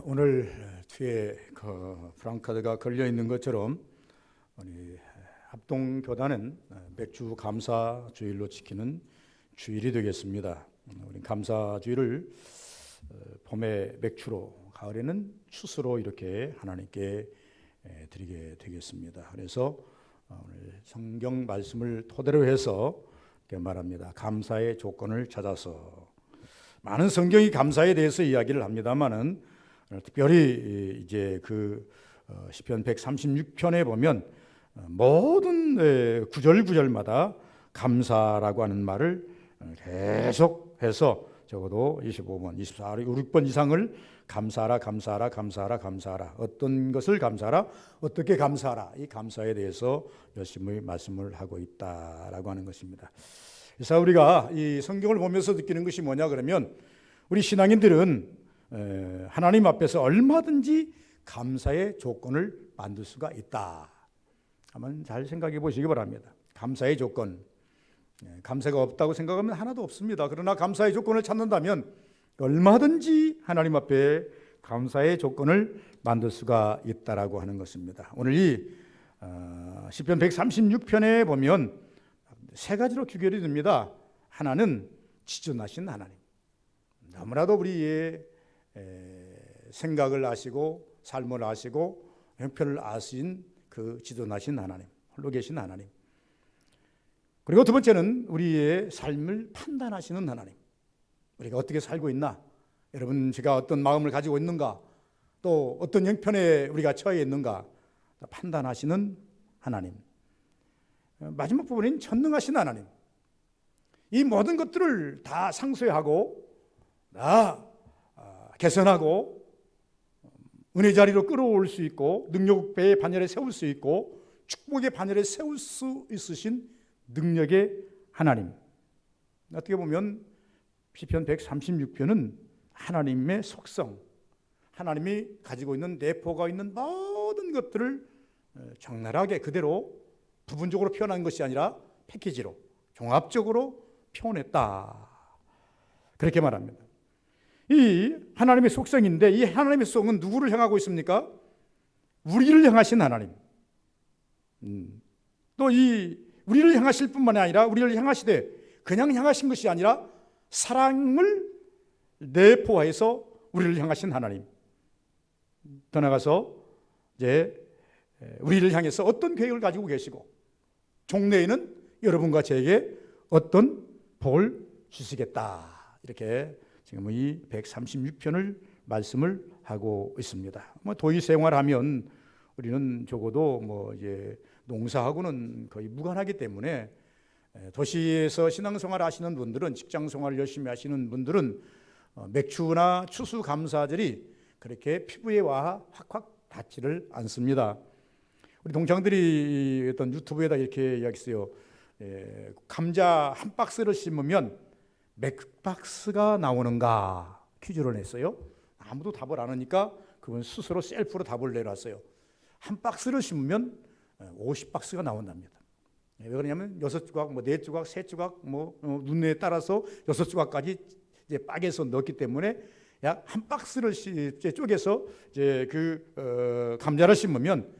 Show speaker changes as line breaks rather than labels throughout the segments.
오늘 뒤에 프랑카드가 걸려 있는 것처럼 우리 합동교단은 맥주 감사 주일로 지키는 주일이 되겠습니다. 우리 감사 주일을 봄에 맥주로, 가을에는 추수로 이렇게 하나님께 드리게 되겠습니다. 그래서 오늘 성경 말씀을 토대로 해서 이렇게 말합니다. 감사의 조건을 찾아서. 많은 성경이 감사에 대해서 이야기를 합니다만은 특별히 이제 시편 136편에 보면 모든 구절마다 감사라고 하는 말을 계속해서 적어도 25번, 24번, 6번 이상을 감사하라. 어떤 것을 감사하라, 어떻게 감사하라. 이 감사에 대해서 열심히 말씀을 하고 있다라고 하는 것입니다. 그래서 우리가 이 성경을 보면서 느끼는 것이 뭐냐 그러면, 우리 신앙인들은 하나님 앞에서 얼마든지 감사의 조건을 만들 수가 있다. 한번 잘 생각해 보시기 바랍니다. 감사의 조건, 감사가 없다고 생각하면 하나도 없습니다. 그러나 감사의 조건을 찾는다면 얼마든지 하나님 앞에 감사의 조건을 만들 수가 있다라고 하는 것입니다. 오늘 이 시편 136편에 보면 세 가지로 규결이 됩니다. 하나는 지존하신 하나님, 너무나도 우리의 생각을 아시고 삶을 아시고 형편을 아신 그 지존하신 하나님, 홀로 계신 하나님. 그리고 두 번째는 우리의 삶을 판단하시는 하나님. 우리가 어떻게 살고 있나, 여러분 제가 어떤 마음을 가지고 있는가, 또 어떤 형편에 우리가 처해 있는가 판단하시는 하나님. 마지막 부분인 전능하신 하나님. 이 모든 것들을 다 상쇄하고 다 개선하고 은혜 자리로 끌어올 수 있고, 능력의 반열에 세울 수 있고, 축복의 반열에 세울 수 있으신 능력의 하나님. 어떻게 보면 시편 136편은 하나님의 속성, 하나님이 가지고 있는 내포가 있는 모든 것들을 적나라하게 그대로 부분적으로 표현한 것이 아니라 패키지로, 종합적으로 표현했다, 그렇게 말합니다. 이 하나님의 속성인데, 이 하나님의 속성은 누구를 향하고 있습니까? 우리를 향하신 하나님. 또 이 우리를 향하실 뿐만 아니라, 우리를 향하시되 그냥 향하신 것이 아니라 사랑을 내포해서 우리를 향하신 하나님. 더 나아가서 이제 우리를 향해서 어떤 계획을 가지고 계시고, 종래에는 여러분과 저에게 어떤 복을 주시겠다, 이렇게 지금 이 136편을 말씀을 하고 있습니다. 도시 생활하면 우리는 적어도 이제 농사하고는 거의 무관하기 때문에, 도시에서 신앙생활 하시는 분들은, 직장생활을 열심히 하시는 분들은 맥추나 추수감사절이 그렇게 피부에 와 확확 닿지를 않습니다. 우리 동창들이 어떤 유튜브에다 이렇게 이야기했어요. 감자 한 박스를 심으면 몇 박스가 나오는가 퀴즈를 냈어요. 아무도 답을 안 하니까 그분 스스로 셀프로 답을 내놨어요. 한 박스를 심으면 50박스가 나온답니다. 왜 그러냐면 6조각, 4조각, 3조각, 눈에 따라서 6조각까지 이제 빠개서 넣었기 때문에 약 한 박스를 쪼개서 이제 감자를 심으면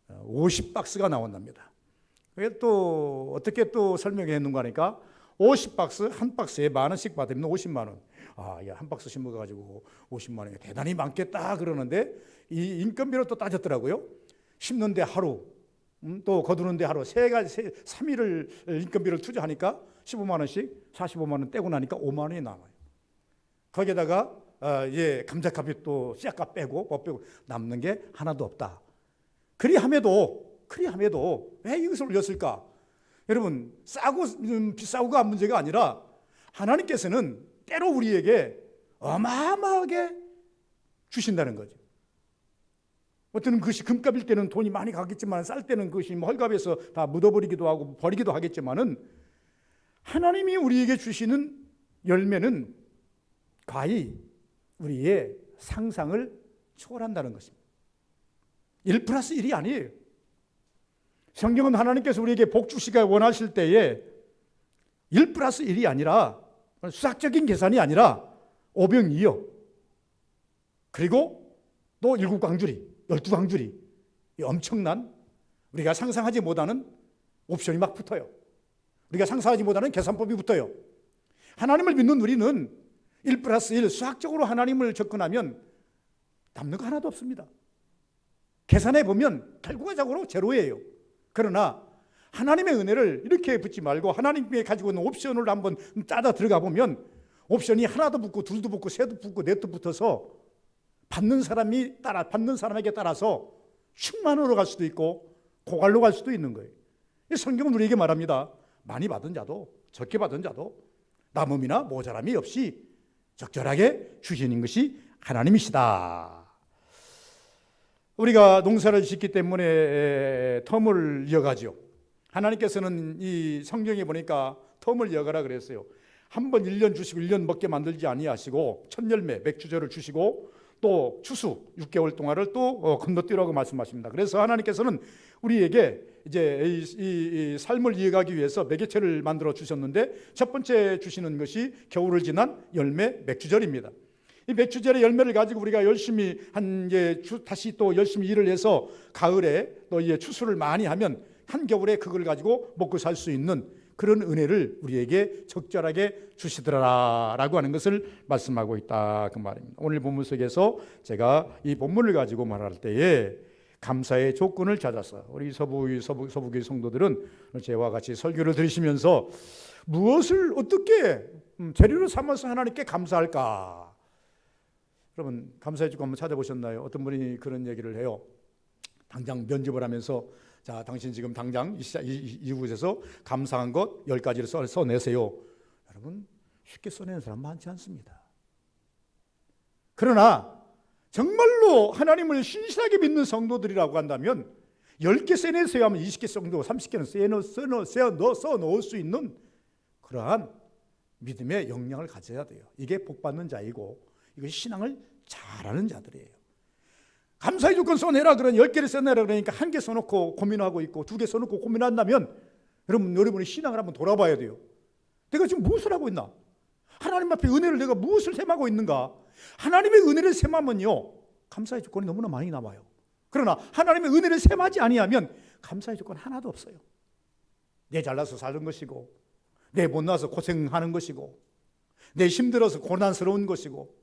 50박스가 나온답니다. 그게 또 어떻게 또 설명해 했는가 하니까, 50박스, 한 박스에 10,000원씩 받으면 50만 원. 야, 한 박스 심어가지고 50만 원이 대단히 많겠다 그러는데, 이 인건비로 또 따졌더라고요. 심는데 하루, 또 거두는데 하루, 3일을 인건비를 투자하니까 15만 원씩, 45만 원 떼고 나니까 5만 원이 남아요. 거기에다가 감자값이 또 씨앗값 빼고 뭐 빼고 남는 게 하나도 없다. 그리함에도 왜 이것을 올렸을까? 여러분, 싸고 비싸고가 문제가 아니라, 하나님께서는 때로 우리에게 어마어마하게 주신다는 거죠. 어떤 것이 금값일 때는 돈이 많이 가겠지만, 쌀 때는 그것이 헐값에서 다 묻어버리기도 하고 버리기도 하겠지만은, 하나님이 우리에게 주시는 열매는 과히 우리의 상상을 초월한다는 것입니다. 1+1이 아니에요. 성경은 하나님께서 우리에게 복 주시기를 원하실 때에 1+1이 아니라, 수학적인 계산이 아니라 오병이어. 그리고 또 일곱 광주리, 12광주리, 엄청난 우리가 상상하지 못하는 옵션이 막 붙어요. 우리가 상상하지 못하는 계산법이 붙어요. 하나님을 믿는 우리는 1+1 수학적으로 하나님을 접근하면 남는 거 하나도 없습니다. 계산해 보면 결과적으로 제로예요. 그러나 하나님의 은혜를 이렇게 붙지 말고 하나님께 가지고 있는 옵션을 한번 따다 들어가 보면 옵션이 하나도 붙고 둘도 붙고 세도 붙고 넷도 붙어서 받는 사람에게 따라서 충만으로 갈 수도 있고 고갈로 갈 수도 있는 거예요. 성경은 우리에게 말합니다. 많이 받은 자도 적게 받은 자도 남음이나 모자람이 없이 적절하게 주시는 것이 하나님이시다. 우리가 농사를 짓기 때문에 텀을 이어가죠. 하나님께서는 이 성경에 보니까 텀을 이어가라 그랬어요. 한 번 1년 주시고 1년 먹게 만들지 아니하시고 첫 열매 맥주절을 주시고 또 추수 6개월 동안을 또 건너뛰라고 말씀하십니다. 그래서 하나님께서는 우리에게 이제 이 삶을 이어가기 위해서 매개체를 만들어 주셨는데 첫 번째 주시는 것이 겨울을 지난 열매 맥주절입니다. 이 맥주절의 열매를 가지고 우리가 열심히 다시 또 열심히 일을 해서 가을에 또 추수를 많이 하면 한겨울에 그걸 가지고 먹고 살 수 있는 그런 은혜를 우리에게 적절하게 주시더라라고 하는 것을 말씀하고 있다 그 말입니다. 오늘 본문 속에서 제가 이 본문을 가지고 말할 때에 감사의 조건을 찾아서 우리 서부교회 성도들은 저와 같이 설교를 들으시면서 무엇을 어떻게 재료로 삼아서 하나님께 감사할까? 여러분 감사의 조건 한번 찾아보셨나요? 어떤 분이 그런 얘기를 해요. 당장 면접을 하면서 자, 당신 지금 당장 이곳에서 감사한 것 10가지를 써내세요. 여러분 쉽게 써내는 사람 많지 않습니다. 그러나 정말로 하나님을 신실하게 믿는 성도들이라고 한다면 10개 써내세요 하면 20개 정도 30개는 써놓을 수 있는 그러한 믿음의 역량을 가져야 돼요. 이게 복받는 자이고 이것이 신앙을 잘하는 자들이에요. 감사의 조건 써내라 그러니 10개를 써내라 그러니까 1개 써놓고 고민하고 있고 2개 써놓고 고민한다면 여러분이 신앙을 한번 돌아봐야 돼요. 내가 지금 무엇을 하고 있나? 하나님 앞에 은혜를 내가 무엇을 셈하고 있는가? 하나님의 은혜를 셈하면요 감사의 조건이 너무나 많이 남아요. 그러나 하나님의 은혜를 셈하지 아니하면 감사의 조건 하나도 없어요. 내 잘나서 사는 것이고 내 못나서 고생하는 것이고 내 힘들어서 고난스러운 것이고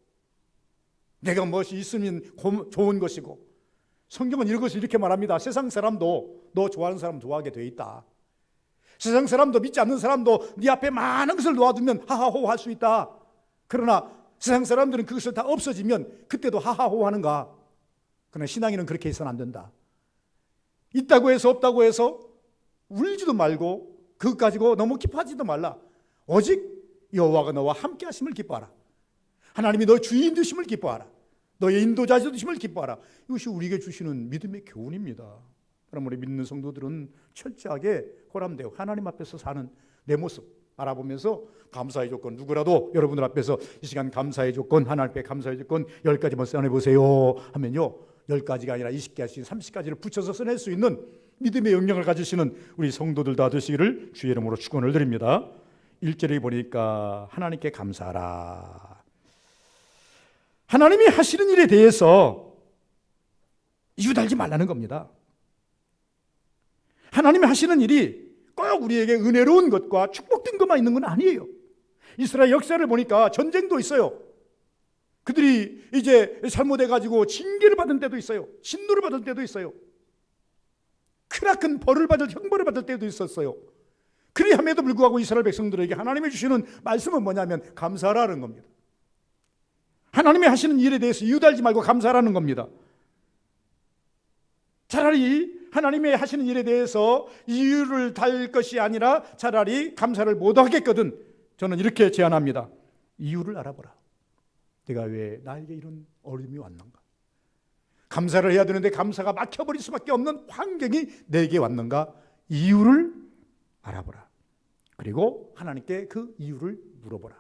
내가 무엇이 있으면 좋은 것이고 성경은 이것을 이렇게 말합니다. 세상 사람도 너 좋아하는 사람 좋아하게 돼 있다. 세상 사람도 믿지 않는 사람도 네 앞에 많은 것을 놓아두면 하하호 할 수 있다. 그러나 세상 사람들은 그것을 다 없어지면 그때도 하하호 하는가? 그러나 신앙인은 그렇게 해서는 안 된다. 있다고 해서 없다고 해서 울지도 말고 그것 가지고 너무 기뻐하지도 말라. 오직 여호와가 너와 함께 하심을 기뻐하라. 하나님이 너의 주인 되심을 기뻐하라. 너의 인도자 되심을 기뻐하라. 이것이 우리에게 주시는 믿음의 교훈입니다. 그럼 우리 믿는 성도들은 철저하게 호람되어 하나님 앞에서 사는 내 모습 알아보면서 감사의 조건 누구라도 여러분들 앞에서 이 시간 감사의 조건 하나님 앞에 감사의 조건 10가지만 써내보세요 하면요 10가지가 아니라 20가지 30가지를 붙여서 써낼 수 있는 믿음의 영역을 가지시는 우리 성도들 다 되시기를 주의 이름으로 축원을 드립니다. 1절에 보니까 하나님께 감사하라. 하나님이 하시는 일에 대해서 이유 달지 말라는 겁니다. 하나님이 하시는 일이 꼭 우리에게 은혜로운 것과 축복된 것만 있는 건 아니에요. 이스라엘 역사를 보니까 전쟁도 있어요. 그들이 이제 잘못해가지고 징계를 받은 때도 있어요. 진노를 받을 때도 있어요. 크나큰 벌을 받을 형벌을 받을 때도 있었어요. 그리함에도 불구하고 이스라엘 백성들에게 하나님이 주시는 말씀은 뭐냐면 감사하라는 겁니다. 하나님이 하시는 일에 대해서 이유 달지 말고 감사하라는 겁니다. 차라리 하나님이 하시는 일에 대해서 이유를 달 것이 아니라 차라리 감사를 못 하겠거든 저는 이렇게 제안합니다. 이유를 알아보라. 내가 왜 나에게 이런 어려움이 왔는가? 감사를 해야 되는데 감사가 막혀버릴 수밖에 없는 환경이 내게 왔는가? 이유를 알아보라. 그리고 하나님께 그 이유를 물어보라.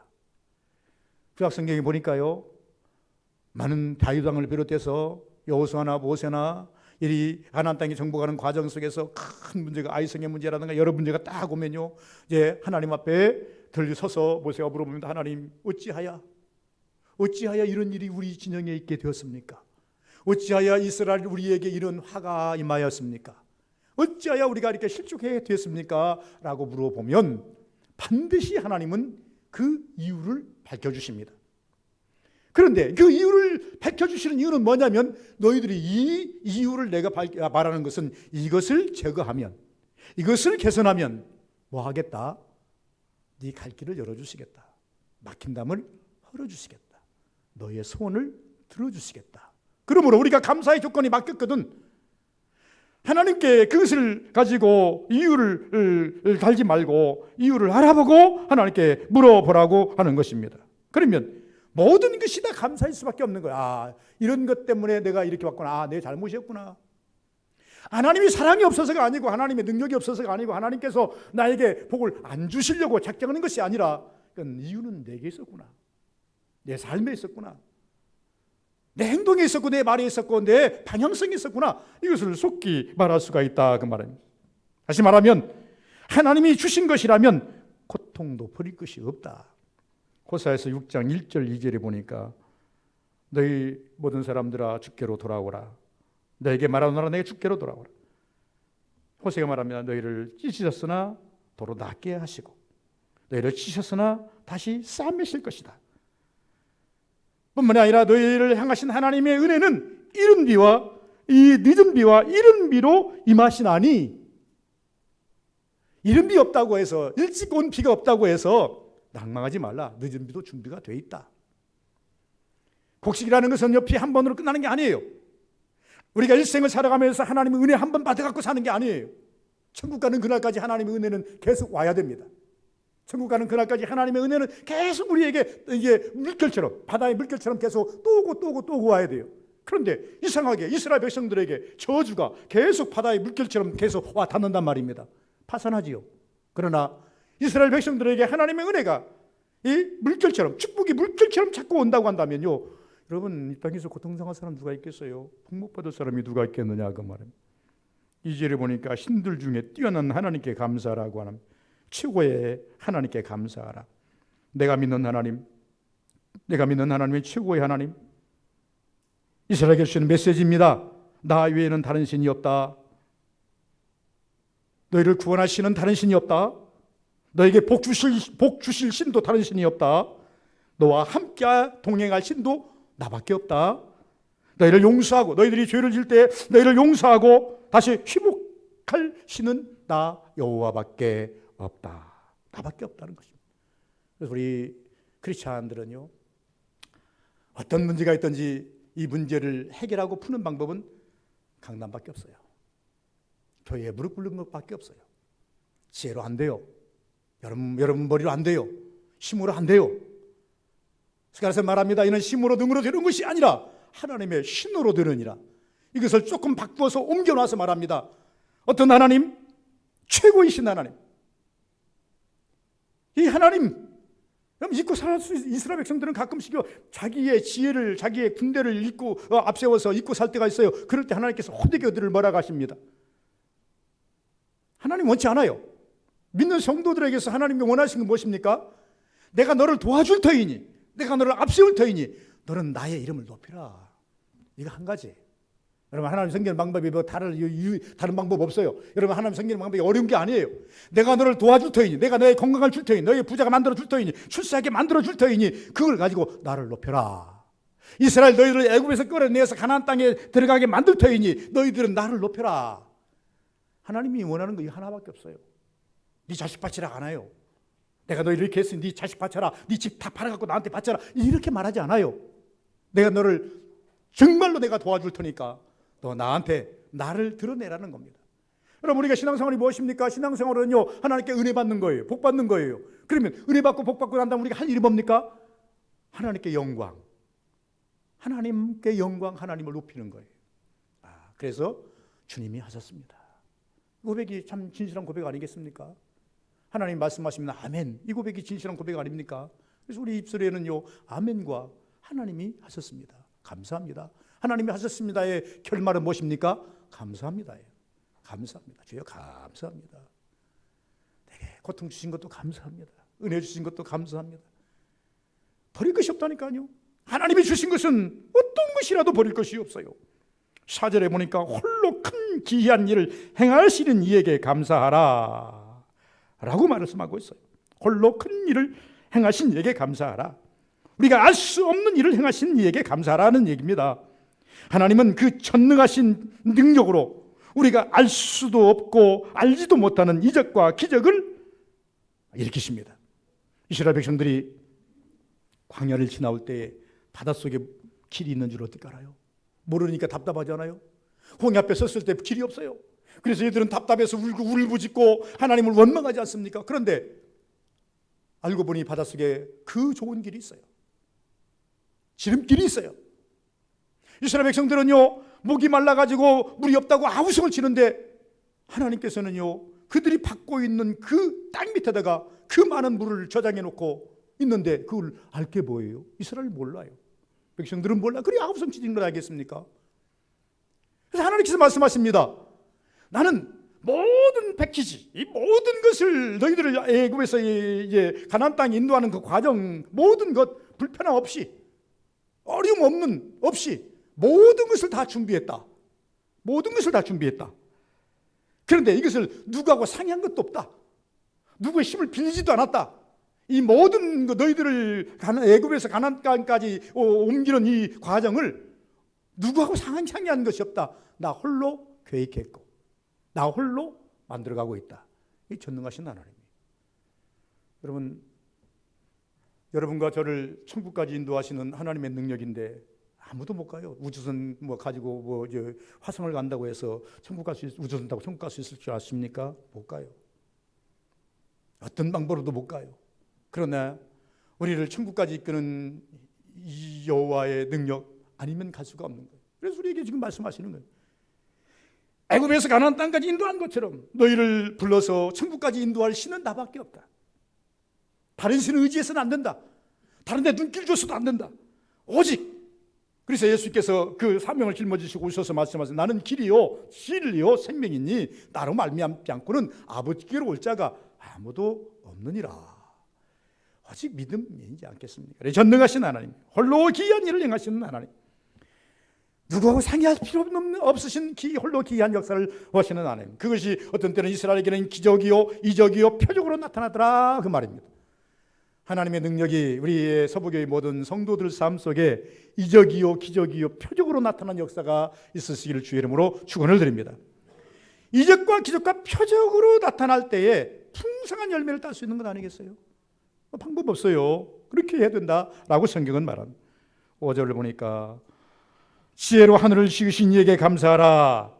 구약성경에 보니까요 많은 다윗왕을 비롯해서 여호수아나 모세나 이 가나안 땅에 정복하는 과정 속에서 큰 문제가 아이성의 문제라든가 여러 문제가 딱 오면요 이제 하나님 앞에 들서서 모세가 물어봅니다. 하나님 어찌하여 이런 일이 우리 진영에 있게 되었습니까? 어찌하여 이스라엘 우리에게 이런 화가 임하였습니까? 어찌하여 우리가 이렇게 실족해 됐습니까? 라고 물어보면 반드시 하나님은 그 이유를 밝혀주십니다. 그런데 그 이유를 밝혀주시는 이유는 뭐냐면 너희들이 이 이유를 내가 말하는 것은 이것을 제거하면, 이것을 개선하면 뭐 하겠다? 네 갈 길을 열어주시겠다. 막힌 담을 헐어주시겠다. 너의 소원을 들어주시겠다. 그러므로 우리가 감사의 조건이 바뀌었거든. 하나님께 그것을 가지고 이유를 달지 말고 이유를 알아보고 하나님께 물어보라고 하는 것입니다. 그러면 모든 것이 다 감사할 수밖에 없는 거야. 아, 이런 것 때문에 내가 이렇게 왔구나. 아, 내 잘못이었구나. 하나님이 사랑이 없어서가 아니고 하나님의 능력이 없어서가 아니고 하나님께서 나에게 복을 안 주시려고 작정하는 것이 아니라 그건 이유는 내게 있었구나. 내 삶에 있었구나. 내 행동에 있었고 내 말에 있었고 내 방향성이 있었구나. 이것을 속히 말할 수가 있다 그 말입니다. 다시 말하면 하나님이 주신 것이라면 고통도 버릴 것이 없다. 호사에서 6장 1절 2절에 보니까 너희 모든 사람들아 주께로 돌아오라. 너에게 말하노라 내게 주께로 돌아오라. 호세가 말합니다. 너희를 찢으셨으나 도로 낫게 하시고 너희를 찢으셨으나 다시 싸매실 것이다. 뿐만 아니라 너희를 향하신 하나님의 은혜는 이른 비와 이 늦은 비와 이른 비로 임하시나니, 이른 비 없다고 해서 일찍 온 비가 없다고 해서 낭망하지 말라. 늦은 비도 준비가 돼 있다. 곡식이라는 것은 비 한 번으로 끝나는 게 아니에요. 우리가 일생을 살아가면서 하나님의 은혜 한 번 받아갖고 사는 게 아니에요. 천국 가는 그날까지 하나님의 은혜는 계속 와야 됩니다. 천국 가는 그날까지 하나님의 은혜는 계속 우리에게 이게 물결처럼, 바다의 물결처럼 계속 또 오고 와야 돼요. 그런데 이상하게 이스라엘 백성들에게 저주가 계속 바다의 물결처럼 계속 와 닿는단 말입니다. 파산하지요. 그러나 이스라엘 백성들에게 하나님의 은혜가 이 물결처럼, 축복이 물결처럼 자꾸 온다고 한다면요, 여러분 이 땅에서 고통당할 사람 누가 있겠어요? 복목받을 사람이 누가 있겠느냐 그 말입니다. 2절에 보니까 신들 중에 뛰어난 하나님께 감사하라고 하는, 최고의 하나님께 감사하라. 내가 믿는 하나님, 내가 믿는 하나님이 최고의 하나님. 이스라엘에게 주시는 메시지입니다. 나 외에는 다른 신이 없다. 너희를 구원하시는 다른 신이 없다. 너에게 복 주실 신도 다른 신이 없다. 너와 함께 동행할 신도 나밖에 없다. 너희를 용서하고, 너희들이 죄를 지을 때 너희를 용서하고 다시 회복할 신은 나 여호와밖에 없다. 나밖에 없다는 것입니다. 그래서 우리 크리스찬들은요, 어떤 문제가 있든지 이 문제를 해결하고 푸는 방법은 강단밖에 없어요. 교회에 무릎 꿇는 것밖에 없어요. 지혜로 안 돼요. 여러분 머리로 안 돼요. 힘으로 안 돼요. 그래서 말합니다. 이는 힘으로 능으로 되는 것이 아니라 하나님의 신으로 되느니라. 이것을 조금 바꾸어서 옮겨놔서 말합니다. 어떤 하나님? 최고이신 하나님. 이 하나님, 잊고 살 수 있어요. 이스라엘 백성들은 가끔씩 자기의 지혜를, 자기의 군대를 잊고 앞세워서 잊고 살 때가 있어요. 그럴 때 하나님께서 호되게 그들을 몰아가십니다. 하나님 원치 않아요. 믿는 성도들에게서 하나님이 원하시는 건 무엇입니까? 내가 너를 도와줄 터이니, 내가 너를 앞세울 터이니 너는 나의 이름을 높이라. 이거 한 가지. 여러분 하나님 섬기는 방법이 뭐 다른 방법 없어요. 여러분 하나님 섬기는 방법이 어려운 게 아니에요. 내가 너를 도와줄 터이니, 내가 너의 건강을 줄 터이니, 너의 부자가 만들어 줄 터이니, 출세하게 만들어 줄 터이니 그걸 가지고 나를 높여라. 이스라엘 너희를 애굽에서 끌어내서 가나안 땅에 들어가게 만들 터이니 너희들은 나를 높여라. 하나님이 원하는 거 이 하나밖에 없어요. 네 자식 바치라 안 해요. 내가 너희를 이렇게 했으니 네 자식 바쳐라, 네 집 다 팔아갖고 나한테 바쳐라, 이렇게 말하지 않아요. 내가 너를 정말로 내가 도와줄 테니까 너 나한테 나를 드러내라는 겁니다. 여러분 우리가 신앙생활이 무엇입니까? 신앙생활은요, 하나님께 은혜 받는 거예요. 복 받는 거예요. 그러면 은혜 받고 복 받고 난 다음에 우리가 할 일이 뭡니까? 하나님께 영광, 하나님께 영광, 하나님을 높이는 거예요. 그래서 주님이 하셨습니다. 고백이 참 진실한 고백 아니겠습니까? 하나님 말씀하시면 아멘, 이 고백이 진실한 고백 아닙니까? 그래서 우리 입술에는요 아멘과 하나님이 하셨습니다, 감사합니다, 하나님이 하셨습니다의 결말은 무엇입니까? 감사합니다. 감사합니다. 주여 감사합니다. 내게 고통 주신 것도 감사합니다. 은혜 주신 것도 감사합니다. 버릴 것이 없다니까요. 하나님이 주신 것은 어떤 것이라도 버릴 것이 없어요. 4절에 보니까 홀로 큰 기이한 일을 행하시는 이에게 감사하라 라고 말씀하고 있어요. 홀로 큰 일을 행하신 이에게 감사하라. 우리가 알 수 없는 일을 행하신 이에게 감사하라는 얘기입니다. 하나님은 그 전능하신 능력으로 우리가 알 수도 없고 알지도 못하는 이적과 기적을 일으키십니다. 이스라엘 백성들이 광야를 지나올 때 바닷속에 길이 있는 줄 어떻게 알아요? 모르니까 답답하잖아요. 홍해 앞에 섰을 때 길이 없어요. 그래서 얘들은 답답해서 울고 울부짖고 하나님을 원망하지 않습니까? 그런데 알고 보니 바닷속에 그 좋은 길이 있어요. 지름길이 있어요. 이스라엘 백성들은요, 목이 말라가지고 물이 없다고 아우성을 치는데 하나님께서는요, 그들이 받고 있는 그 땅 밑에다가 그 많은 물을 저장해 놓고 있는데 그걸 알 게 뭐예요? 이스라엘 몰라요. 백성들은 몰라. 그래 아우성 치는 걸 알겠습니까? 그래서 하나님께서 말씀하십니다. 나는 모든 패키지, 이 모든 것을 너희들을 애굽에서 이제 가나안 땅에 인도하는 그 과정, 모든 것 불편함 없이, 어려움 없는 없이 모든 것을 다 준비했다. 모든 것을 다 준비했다. 그런데 이것을 누구하고 상의한 것도 없다. 누구의 힘을 빌리지도 않았다. 이 모든 너희들을 애굽에서 가나안 땅까지 옮기는 이 과정을 누구하고 상의한 것이 없다. 나 홀로 계획했고 나 홀로 만들어가고 있다. 이 전능하신 하나님이. 여러분과 저를 천국까지 인도하시는 하나님의 능력인데 아무도 못 가요. 우주선 가지고 화성을 간다고 해서 우주선 타고 천국 갈 수 있을 줄 아십니까? 못 가요. 어떤 방법으로도 못 가요. 그러나 우리를 천국까지 이끄는 이 여호와의 능력 아니면 갈 수가 없는 거예요. 그래서 우리에게 지금 말씀하시는 거예요. 애굽에서 가나안 땅까지 인도한 것처럼 너희를 불러서 천국까지 인도할 신은 나밖에 없다. 다른 신을 의지해서는 안 된다. 다른 데 눈길 줘서도 안 된다. 오직 그래서 예수께서 그 사명을 짊어지시고 오셔서 말씀하세요. 나는 길이요 진리요 생명이니 나로 말미암지 않고는 아버지께로 올 자가 아무도 없느니라. 오직 믿음이지 않겠습니까? 전능하신 하나님, 홀로 기이한 일을 행하시는 하나님, 누구하고 상의할 필요 없으신 홀로 기이한 역사를 하시는 하나님. 그것이 어떤 때는 이스라엘에게는 기적이요 이적이요 표적으로 나타나더라 그 말입니다. 하나님의 능력이 우리의 서부교회 모든 성도들 삶 속에 이적이요 기적이요 표적으로 나타난 역사가 있으시기를 주의 이름으로 축원을 드립니다. 이적과 기적과 표적으로 나타날 때에 풍성한 열매를 딸 수 있는 건 아니겠어요? 방법 없어요. 그렇게 해야 된다라고 성경은 말합니다. 5절을 보니까 지혜로 하늘을 지으신 이에게 감사하라.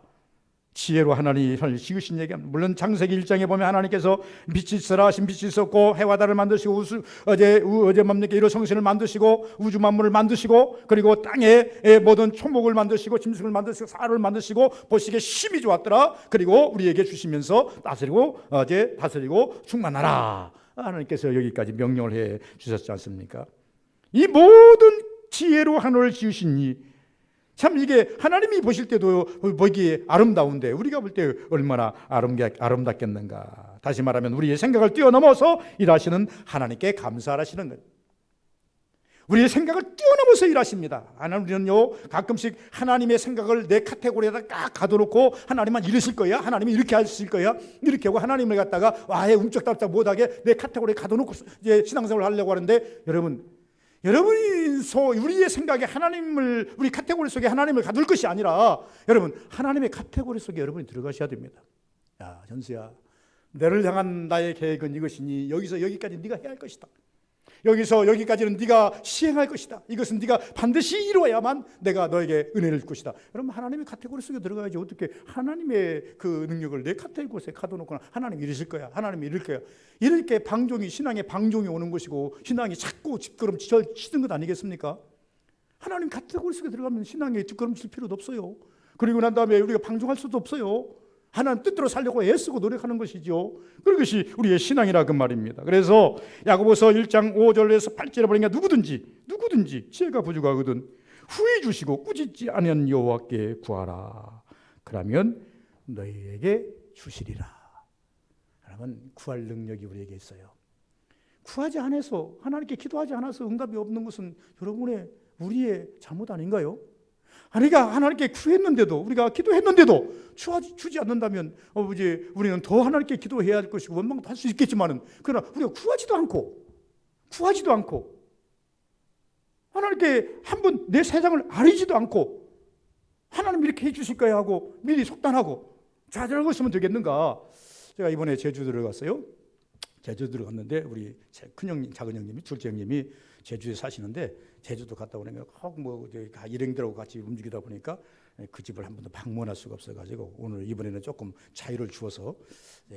지혜로 하나님을 지으신 이에게, 물론 창세기 1장에 보면 하나님께서 빛이 있으라 하신 빛이 있었고 해와 달을 만드시고 어제 맘님께 이런 성신을 만드시고 우주 만물을 만드시고 그리고 땅에 모든 초목을 만드시고 짐승을 만드시고 사람을 만드시고 보시기에 심히 좋았더라. 그리고 우리에게 주시면서 다스리고 충만하라. 하나님께서 여기까지 명령을 해 주셨지 않습니까? 이 모든 지혜로 하늘을 지으신 이, 참 이게 하나님이 보실 때도 보기에 아름다운데 우리가 볼 때 얼마나 아름답겠는가. 다시 말하면 우리의 생각을 뛰어넘어서 일하시는 하나님께 감사하시는 거예요. 우리의 생각을 뛰어넘어서 일하십니다. 하나님은요 가끔씩 하나님의 생각을 내 카테고리에다 딱 가둬놓고 하나님만 이러실 거야, 하나님이 이렇게 하실 거야, 이렇게 하고 하나님을 갖다가 아예 움쩍달짝 못하게 내 카테고리에 가둬놓고 이제 신앙생활을 하려고 하는데, 여러분이 우리의 생각에 하나님을, 우리 카테고리 속에 하나님을 가둘 것이 아니라 여러분 하나님의 카테고리 속에 여러분이 들어가셔야 됩니다. 야 현수야, 너를 향한 나의 계획은 이것이니 여기서 여기까지 네가 해야 할 것이다. 여기서 여기까지는 네가 시행할 것이다. 이것은 네가 반드시 이루어야만 내가 너에게 은혜를 줄 것이다. 여러분 하나님의 카테고리 속에 들어가야지 어떻게 하나님의 그 능력을 내 카테고리에 가둬놓거나 하나님 이러실 거야, 하나님 이럴 거야, 이렇게 신앙의 방종이 오는 것이고 신앙이 자꾸 뒷걸음치는 것 아니겠습니까? 하나님 카테고리 속에 들어가면 신앙에 뒷걸음칠 필요도 없어요. 그리고 난 다음에 우리가 방종할 수도 없어요. 하나님 뜻대로 살려고 애쓰고 노력하는 것이죠. 그것이 우리의 신앙이라 그 말입니다. 그래서 야고보서 1장 5절에서 8절에 보니까 누구든지 지혜가 부족하거든 후히 주시고 꾸짖지 않은 여호와께 구하라. 그러면 너희에게 주시리라. 그러면 구할 능력이 우리에게 있어요. 구하지 않아서, 하나님께 기도하지 않아서 응답이 없는 것은 우리의 잘못 아닌가요? 그러니까 하나님께 구했는데도, 우리가 기도했는데도 주지 않는다면 이제 우리는 더 하나님께 기도해야 할 것이고 원망도 할 수 있겠지만은, 그러나 우리가 구하지도 않고 하나님께 한번 내 세상을 아리지도 않고 하나님 이렇게 해주실 거야 하고 미리 속단하고 좌절하고 있으면 되겠는가? 제가 이번에 제주 들어갔어요. 제주 들어갔는데 우리 큰 형님, 작은 형님이, 둘째 형님이 제주에 사시는데, 제주도 갔다 오니까 꼭뭐 일행들하고 같이 움직이다 보니까 그 집을 한 번도 방문할 수가 없어가지고 오늘 이번에는 조금 자유를 주어서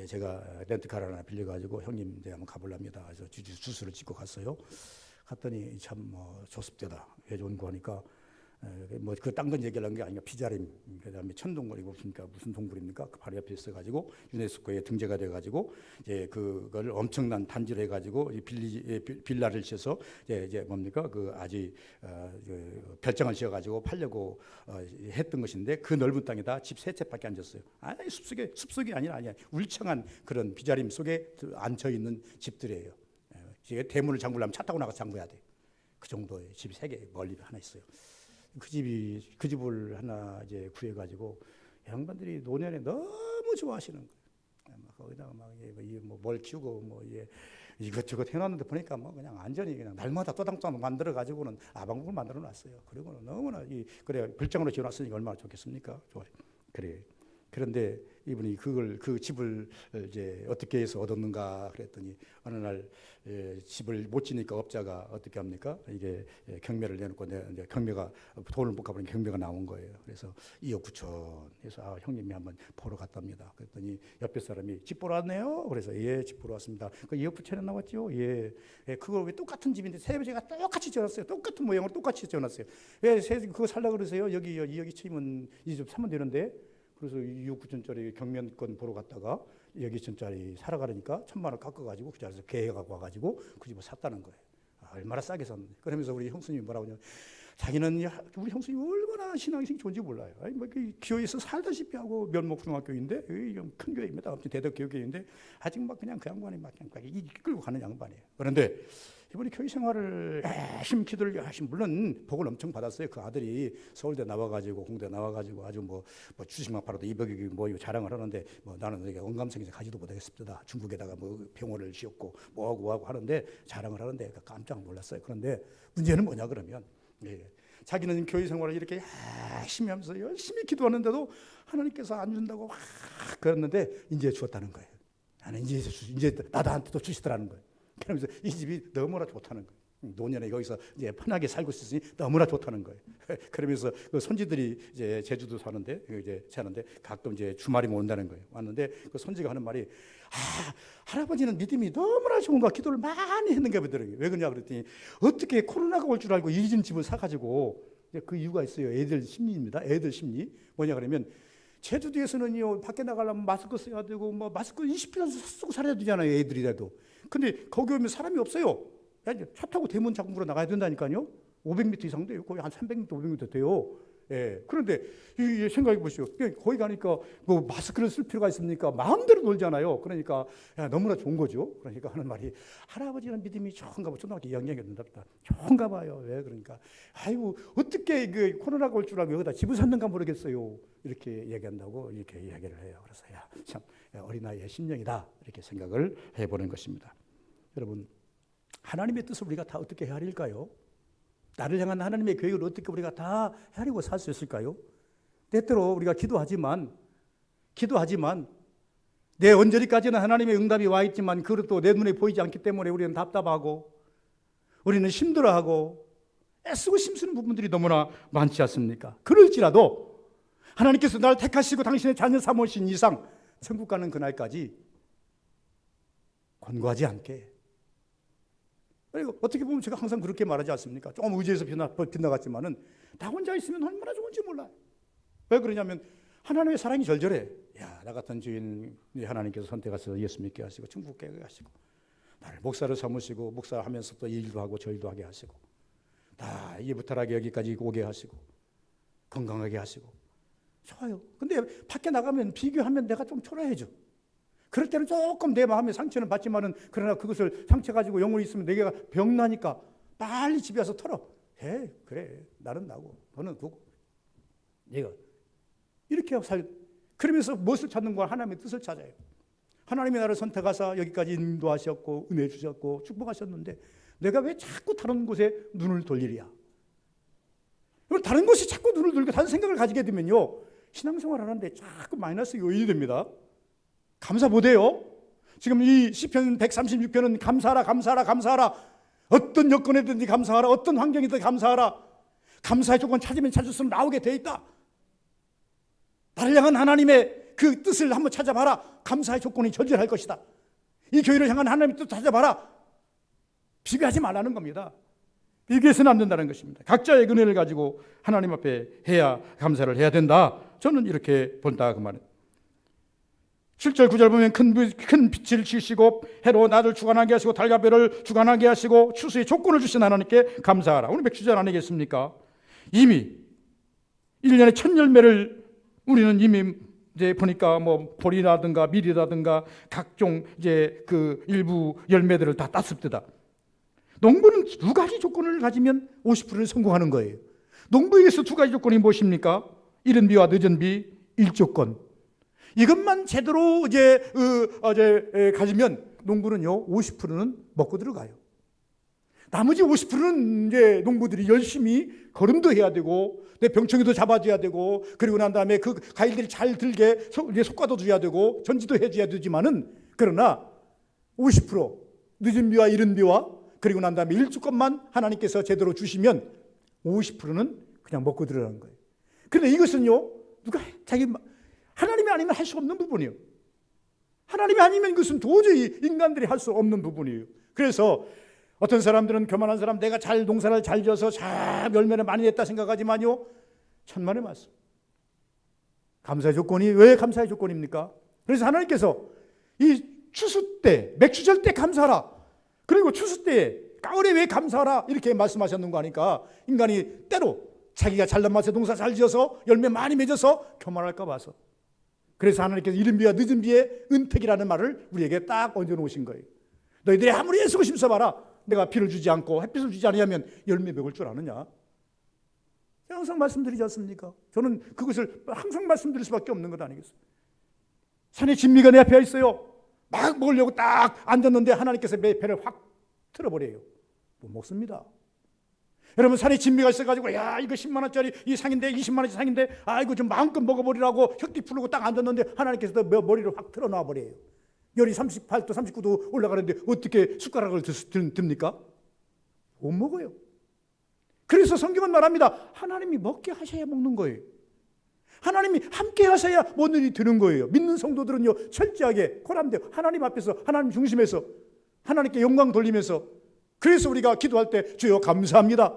제가 렌트카를 하나 빌려가지고 형님 네 한번 가보랍니다. 그래서 주소를 찍고 갔어요. 갔더니 참 뭐 조습되다. 왜 좋은고 하니까 뭐 그 딴 건 얘기하는 게 아니라 피자림, 그다음에 천동굴이 무엇입니까? 무슨 동굴입니까? 그 바로 옆에 있어가지고 유네스코에 등재가 돼가지고 이제 그걸 엄청난 단지를 해가지고 빌라를 지어서 이제 뭡니까? 그 아직 별장을 지어가지고 팔려고 했던 것인데, 그 넓은 땅에다 집 세 채밖에 안 졌어요. 아니 숲속이 아니야. 울창한 그런 비자림 속에 앉혀 있는 집들이에요. 이게 대문을 잠그려면 차 타고 나가서 잠궈야 돼. 그 정도의 집이 세 개 멀리 하나 있어요. 그 집을 하나 이제 구해가지고 양반들이 노년에 너무 좋아하시는 거예요. 거기다가 뭘 키우고 이것저것 해놨는데 보니까 그냥 완전히 그냥 날마다 또당또당 만들어 가지고는 아방국을 만들어 놨어요. 그리고는 너무나 그래 별장으로 지어놨으니까 얼마나 좋겠습니까? 좋아요. 그래. 그런데 이분이 그 집을 이제 어떻게 해서 얻었는가 그랬더니, 어느 날 집을 못 지니까 업자가 어떻게 합니까? 이게 경매를 내놓고 이제 경매가 돈을 못 갚으니 경매가 나온 거예요. 그래서 2억 9천 해서 형님이 한번 보러 갔답니다. 그랬더니 옆에 사람이 집 보러 왔네요. 그래서 예, 집 보러 왔습니다. 그 2억 9천에 나왔죠. 예. 그거 왜 똑같은 집인데 세 배가 똑같이 지어놨어요. 똑같은 모양으로 똑같이 지어놨어요. 왜 그거 살라 그러세요? 여기 2억 2천이면 이 집 사면 되는데. 그래서 2억 9천짜리 경매권 보러 갔다가 2억 2천짜리 사러 가려니까 1,000만 원 깎아가지고 그 자리에서 계획하고 와가지고 그 집을 샀다는 거예요. 얼마나 싸게 샀는데. 그러면서 우리 형수님이 뭐라고 하냐면, 자기는 우리 형수님이 얼마나 신앙이 좋은지 몰라요. 아니 교회에서 살다시피 하고 면목중학교인데, 큰 교회입니다. 아무튼 대덕교회인데 아직 그냥 그 양반이 그냥 이끌고 가는 양반이에요. 그런데 이번에 교회 생활을 열심히 기도를 열심히, 물론 복을 엄청 받았어요. 그 아들이 서울대 나와가지고 공대 나와가지고 아주 뭐 주식만 팔아도 200억이 자랑을 하는데, 나는 이게 언감생에서 가지도 못하겠습니다. 중국에다가 병원을 지었고 뭐하고 하는데 자랑을 하는데 깜짝 놀랐어요. 그런데 문제는 뭐냐 그러면, 자기는 교회 생활을 이렇게 열심히 하면서 열심히 기도하는데도 하나님께서 안 준다고 그랬는데 이제 주었다는 거예요. 나는 이제 나한테도 주시더라는 거예요. 그러면서 이 집이 너무나 좋다는 거예요. 노년에 여기서 이제 편하게 살고 있으니 너무나 좋다는 거예요. 그러면서 그 손지들이 이제 제주도 사는데 가끔 이제 주말이면 온다는 거예요. 왔는데 그 손지가 하는 말이, 할아버지는 믿음이 너무나 좋은가, 기도를 많이 했는가 보더라고요. 왜 그러냐 그랬더니, 어떻게 코로나가 올 줄 알고 이 집을 사가지고, 그 이유가 있어요. 애들 심리입니다. 애들 심리. 뭐냐 그러면, 제주도에서는요, 밖에 나가려면 마스크 써야 되고, 마스크 20분 쓰고 살아야 되잖아요, 애들이라도. 근데 거기 오면 사람이 없어요. 차 타고 대문 작업으로 나가야 된다니까요. 500m 이상 돼요. 거의 한 300m, 500m 돼요. 예. 그런데 생각해 보시오. 거기 가니까 마스크를 쓸 필요가 있습니까? 마음대로 놀잖아요. 그러니까 너무나 좋은 거죠. 그러니까 하는 말이, 할아버지는 믿음이 좋은가 봐. 초등학교 2학년이었는데 좋은가 봐요. 왜 그러니까, 아이고 어떻게 코로나가 올 줄 알고 여기다 집을 샀는가 모르겠어요. 이렇게 얘기한다고 이렇게 이야기를 해요. 그래서 참 어린아이의 심령이다, 이렇게 생각을 해보는 것입니다. 여러분, 하나님의 뜻을 우리가 다 어떻게 헤아릴까요? 나를 향한 하나님의 계획을 어떻게 우리가 다 헤아리고 살 수 있을까요? 때때로 우리가 기도하지만 내 언저리까지는 하나님의 응답이 와 있지만, 그것도 내 눈에 보이지 않기 때문에 우리는 답답하고 우리는 힘들어하고 애쓰고 힘쓰는 부분들이 너무나 많지 않습니까? 그럴지라도 하나님께서 나를 택하시고 당신의 자녀 삼으신 이상 천국 가는 그날까지 권고하지 않게, 그리고 어떻게 보면 제가 항상 그렇게 말하지 않습니까? 조금 의지에서 빗나갔지만은 나 혼자 있으면 얼마나 좋은지 몰라요. 왜 그러냐면 하나님의 사랑이 절절해. 나 같은 주인 하나님께서 선택하셔서 예수 믿게 하시고 천국 가게 하시고, 나를 목사를 삼으시고 목사하면서 또 이 일도 하고 저 일도 하게 하시고, 다 이게 무탈하게 여기까지 오게 하시고 건강하게 하시고 좋아요. 근데 밖에 나가면 비교하면 내가 좀 초라해져. 그럴 때는 조금 내 마음에 상처는 받지만은, 그러나 그것을 상처 가지고 영혼이 있으면 내가 병나니까 빨리 집에 와서 털어. 그래, 나는 나고 너는 누구. 내가 이렇게 그러면서 무엇을 찾는 거야? 하나님의 뜻을 찾아요. 하나님이 나를 선택하사 여기까지 인도하셨고 은혜 주셨고 축복하셨는데 내가 왜 자꾸 다른 곳에 눈을 돌리랴? 다른 곳에 자꾸 눈을 돌리고 다른 생각을 가지게 되면요, 신앙생활 하는데 자꾸 마이너스 요인이 됩니다. 감사 못해요. 지금 이 시편 136편은 감사하라, 감사하라, 감사하라. 어떤 여건이든지 감사하라. 어떤 환경이든 감사하라. 감사의 조건 찾으면 찾을수록 나오게 돼 있다. 나를 향한 하나님의 그 뜻을 한번 찾아봐라. 감사의 조건이 존재할 것이다. 이 교회를 향한 하나님의 뜻 찾아봐라. 비교하지 말라는 겁니다. 비교해서는 안 된다는 것입니다. 각자의 은혜를 가지고 하나님 앞에 해야 감사를 해야 된다. 저는 이렇게 본다 그 말이에요. 7절 9절 보면 큰 빛을 지시고 해로 나를 주관하게 하시고 달과 별을 주관하게 하시고 추수의 조건을 주신 하나님께 감사하라. 오늘 맥주절 아니겠습니까? 이미 1년에 1000열매를 우리는 이미 이제 보니까 뭐 보리라든가 밀이라든가 각종 이제 그 일부 열매들을 다 땄습니다. 농부는 두 가지 조건을 가지면 50%를 성공하는 거예요. 농부에게서 두 가지 조건이 무엇입니까? 이른 비와 늦은 비, 일조건. 이것만 제대로 이제 가지면 농부는요 50%는 먹고 들어가요. 나머지 50%는 이제 농부들이 열심히 거름도 해야 되고 내 병충해도 잡아줘야 되고 그리고 난 다음에 그 과일들이 잘 들게 속과도 줘야 되고 전지도 해줘야 되지만은 그러나 50% 늦은 비와 이른 비와 그리고 난 다음에 일주권만 하나님께서 제대로 주시면 50%는 그냥 먹고 들어가는 거예요. 그런데 이것은요 누가 하나님이 아니면 할 수 없는 부분이에요. 하나님이 아니면 이것은 도저히 인간들이 할 수 없는 부분이에요. 그래서 어떤 사람들은 교만한 사람 내가 잘 농사를 잘 지어서 잘 열매를 많이 냈다 생각하지만요 천만의 말씀. 감사의 조건이 왜 감사의 조건입니까? 그래서 하나님께서 이 추수 때 맥주절 때 감사하라. 그리고 추수 때 가을에 왜 감사하라 이렇게 말씀하셨는 거 아니까 인간이 때로 자기가 잘난 맛에 농사 잘 지어서 열매 많이 맺어서 교만할까 봐서 그래서 하나님께서 이른 비와 늦은 비의 은택이라는 말을 우리에게 딱 얹어놓으신 거예요. 너희들이 아무리 애쓰고 힘써봐라 내가 비를 주지 않고 햇빛을 주지 않으면 열매 맺을 줄 아느냐. 항상 말씀드리지 않습니까? 저는 그것을 항상 말씀드릴 수밖에 없는 것 아니겠어요? 산에 진미가 내 앞에 있어요. 막 먹으려고 딱 앉았는데 하나님께서 내 배를 확 틀어버려요. 못 먹습니다. 여러분 산에 진미가 있어가지고 야 이거 10만 원짜리 이 상인데 20만 원짜리 상인데 아 이거 좀 마음껏 먹어버리라고 혁기 풀고 딱 앉았는데 하나님께서 머리를 확 틀어놔 버려요. 열이 38도 39도 올라가는데 어떻게 숟가락을 듭니까? 못 먹어요. 그래서 성경은 말합니다. 하나님이 먹게 하셔야 먹는 거예요. 하나님이 함께 하셔야 모든 일이 되는 거예요. 믿는 성도들은요 철저하게 고람되어 하나님 앞에서 하나님 중심에서 하나님께 영광 돌리면서 그래서 우리가 기도할 때 주여 감사합니다.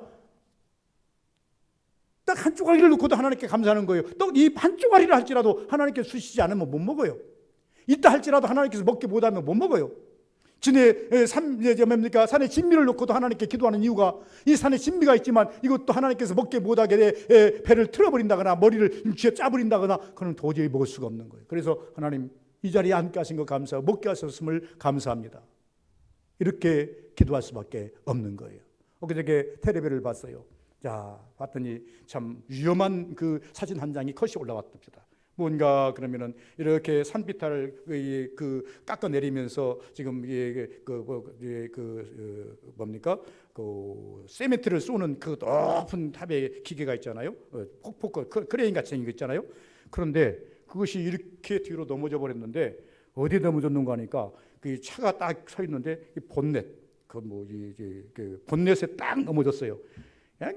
딱 한 쪼가리를 놓고도 하나님께 감사하는 거예요. 또 이 한 쪼가리를 할지라도 하나님께 주시지 않으면 못 먹어요. 있다 할지라도 하나님께서 먹게 못하면 못 먹어요. 산에 진미를 놓고도 하나님께 기도하는 이유가 이 산에 진미가 있지만 이것도 하나님께서 먹게 못하게 배를 틀어버린다거나 머리를 쥐어 짜버린다거나 그건 도저히 먹을 수가 없는 거예요. 그래서 하나님 이 자리에 함께 하신 거 감사하고 먹게 하셨음을 감사합니다. 이렇게 기도할 수밖에 없는 거예요. 엊그저께 텔레비를 봤어요. 자, 봤더니 참 위험한 그 사진 한 장이 컷이 올라왔답니다. 뭔가 그러면은 이렇게 산비탈을 깎아내리면서 지금 뭡니까 그 세멘트를 쏘는 그 높은 탑의 기계가 있잖아요. 폭포 크레인 같이 생긴 거 있잖아요. 그런데 그것이 이렇게 뒤로 넘어져 버렸는데 어디에 넘어졌는가 하니까 그 차가 딱 서 있는데 이 본넷 그 본넷에 딱 넘어졌어요.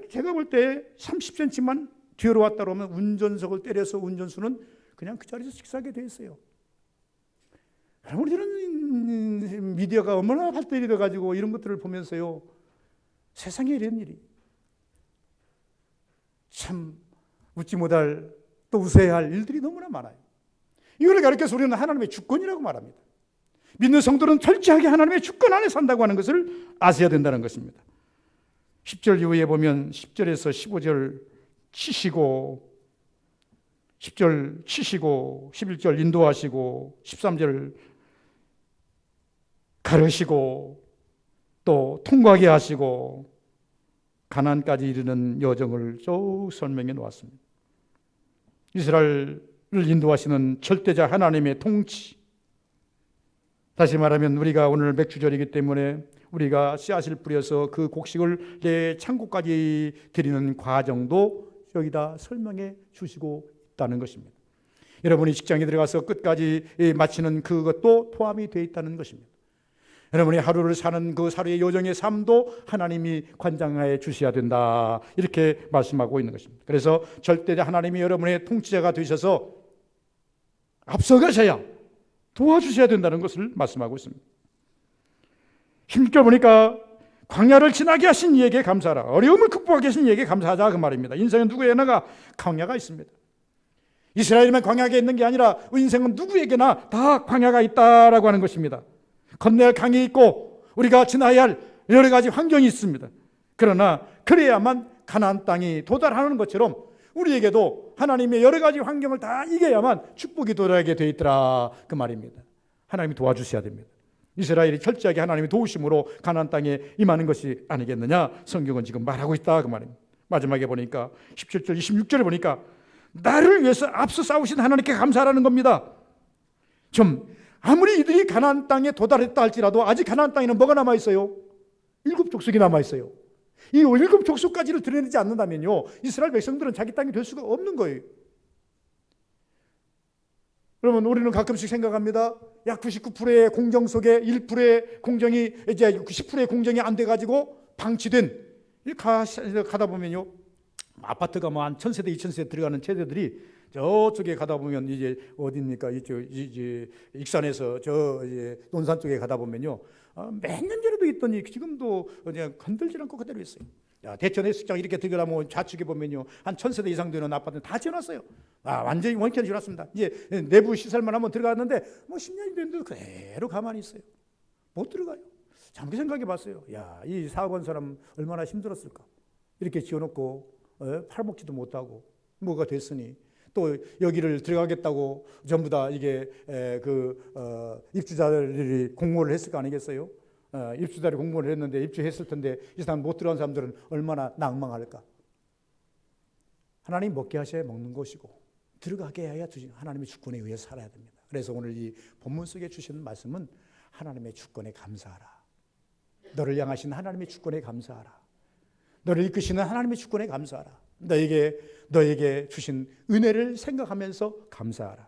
제가 볼 때 30cm만 뒤로 왔다 그러면 운전석을 때려서 운전수는 그냥 그 자리에서 식사하게 돼 있어요. 우리는 미디어가 얼마나 발달이 돼가지고 이런 것들을 보면서요 세상에 이런 일이 참 웃지 못할 또 웃어야 할 일들이 너무나 많아요. 이거를 가르쳐서 우리는 하나님의 주권이라고 말합니다. 믿는 성도는 철저하게 하나님의 주권 안에 산다고 하는 것을 아셔야 된다는 것입니다. 10절 이후에 보면 10절에서 15절 치시고 10절 치시고 11절 인도하시고 13절 가르시고 또 통과하게 하시고 가나안까지 이르는 여정을 쭉 설명해 놓았습니다. 이스라엘을 인도하시는 절대자 하나님의 통치. 다시 말하면 우리가 오늘 맥주절이기 때문에 우리가 씨앗을 뿌려서 그 곡식을 내 창고까지 드리는 과정도 여기다 설명해 주시고 있다는 것입니다. 여러분이 직장에 들어가서 끝까지 마치는 그것도 포함이 되어 있다는 것입니다. 여러분이 하루를 사는 그 하루의 요정의 삶도 하나님이 관장하여 주셔야 된다, 이렇게 말씀하고 있는 것입니다. 그래서 절대자 하나님이 여러분의 통치자가 되셔서 앞서가셔야 도와주셔야 된다는 것을 말씀하고 있습니다. 16절 보니까 광야를 지나게 하신 이에게 감사하라. 어려움을 극복하게 하신 이에게 감사하자, 그 말입니다. 인생은 누구에게나 광야가 있습니다. 이스라엘만 광야가 있는 게 아니라 인생은 누구에게나 다 광야가 있다라고 하는 것입니다. 건너야 할 강이 있고 우리가 지나야 할 여러 가지 환경이 있습니다. 그러나 그래야만 가나안 땅이 도달하는 것처럼 우리에게도 하나님의 여러 가지 환경을 다 이겨야만 축복이 도달하게 되어 있더라, 그 말입니다. 하나님이 도와주셔야 됩니다. 이스라엘이 철저하게 하나님의 도우심으로 가나안 땅에 임하는 것이 아니겠느냐, 성경은 지금 말하고 있다, 그 말입니다. 마지막에 보니까 17절 26절에 보니까 나를 위해서 앞서 싸우신 하나님께 감사하라는 겁니다. 좀 아무리 이들이 가나안 땅에 도달했다 할지라도 아직 가나안 땅에는 뭐가 남아있어요? 7족속이 남아있어요. 이 7족속까지를 드러내지 않는다면요, 이스라엘 백성들은 자기 땅이 될 수가 없는 거예요. 그러면 우리는 가끔씩 생각합니다. 약 99%의 공정 속에 1%의 공정이, 이제 10%의 공정이 안 돼가지고 방치된, 가다 보면요, 아파트가 뭐 한 1000세대, 2000세대 들어가는 세대들이 저쪽에 가다 보면 이제 어디입니까? 이제 익산에서 저 이제 논산 쪽에 가다 보면요, 몇 년 전에도 있더니 지금도 그냥 건들지 않고 그대로 있어요. 야, 대천 해수욕장 이렇게 들어가면 좌측에 보면요, 한 1000세대 이상 되는 아파트는 다 지어놨어요. 완전히 원격히 지어놨습니다. 이제 내부 시설만 한번 들어갔는데 뭐 10년이 됐는데 그대로 가만히 있어요. 못 들어가요. 잠시 생각해 봤어요. 야, 이 사업한 사람 얼마나 힘들었을까? 이렇게 지어놓고 팔먹지도 못하고 뭐가 됐으니 또 여기를 들어가겠다고 전부 다 이게 입주자들이 공모를 했을 거 아니겠어요? 입주자들이 공모를 했는데 입주했을 텐데 이 사람 못 들어간 사람들은 얼마나 낭망할까? 하나님 먹게 하셔야 먹는 것이고 들어가게 해야 하나님의 주권에 의해 살아야 됩니다. 그래서 오늘 이 본문 속에 주시는 말씀은 하나님의 주권에 감사하라. 너를 향하신 하나님의 주권에 감사하라. 너를 이끄시는 하나님의 주권에 감사하라. 너에게 주신 은혜를 생각하면서 감사하라.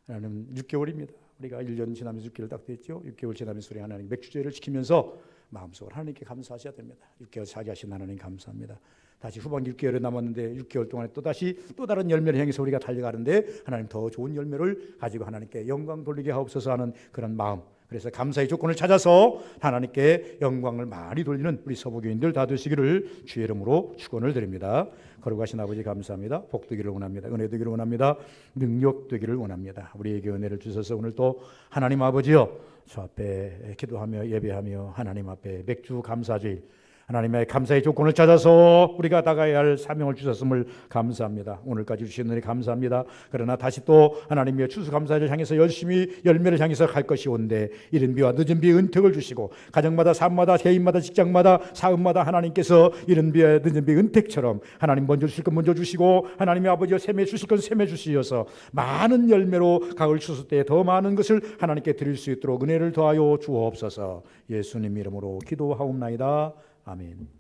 하나님 6개월입니다. 우리가 1년 지나면서 6개월 딱 됐죠. 6개월 지나면서 우리 하나님 맥주제를 지키면서 마음속으로 하나님께 감사하셔야 됩니다. 6개월 사게 하신 하나님 감사합니다. 다시 후반기 6개월이 남았는데 6개월 동안에 또 다른 열매를 향해서 우리가 달려가는데 하나님 더 좋은 열매를 가지고 하나님께 영광 돌리게 하옵소서 하는 그런 마음, 그래서 감사의 조건을 찾아서 하나님께 영광을 많이 돌리는 우리 서부교인들 다 되시기를 주의 이름으로 축원을 드립니다. 거룩하신 아버지 감사합니다. 복 되기를 원합니다. 은혜 되기를 원합니다. 능력 되기를 원합니다. 우리에게 은혜를 주셔서 오늘 또 하나님 아버지여 저 앞에 기도하며 예배하며 하나님 앞에 맥주 감사주일, 하나님의 감사의 조건을 찾아서 우리가 나가야 할 사명을 주셨음을 감사합니다. 오늘까지 주신 은혜 감사합니다. 그러나 다시 또 하나님의 추수감사를 향해서 열심히 열매를 향해서 갈 것이 온데 이른 비와 늦은 비의 은택을 주시고 가정마다 삶마다 개인마다 직장마다 사업마다 하나님께서 이른 비와 늦은 비의 은택처럼 하나님 먼저 주실 것 먼저 주시고 하나님의 아버지여 샘해 주실 것 샘해 주시어서 많은 열매로 가을 추수 때 더 많은 것을 하나님께 드릴 수 있도록 은혜를 더하여 주옵소서. 예수님 이름으로 기도하옵나이다. 아멘.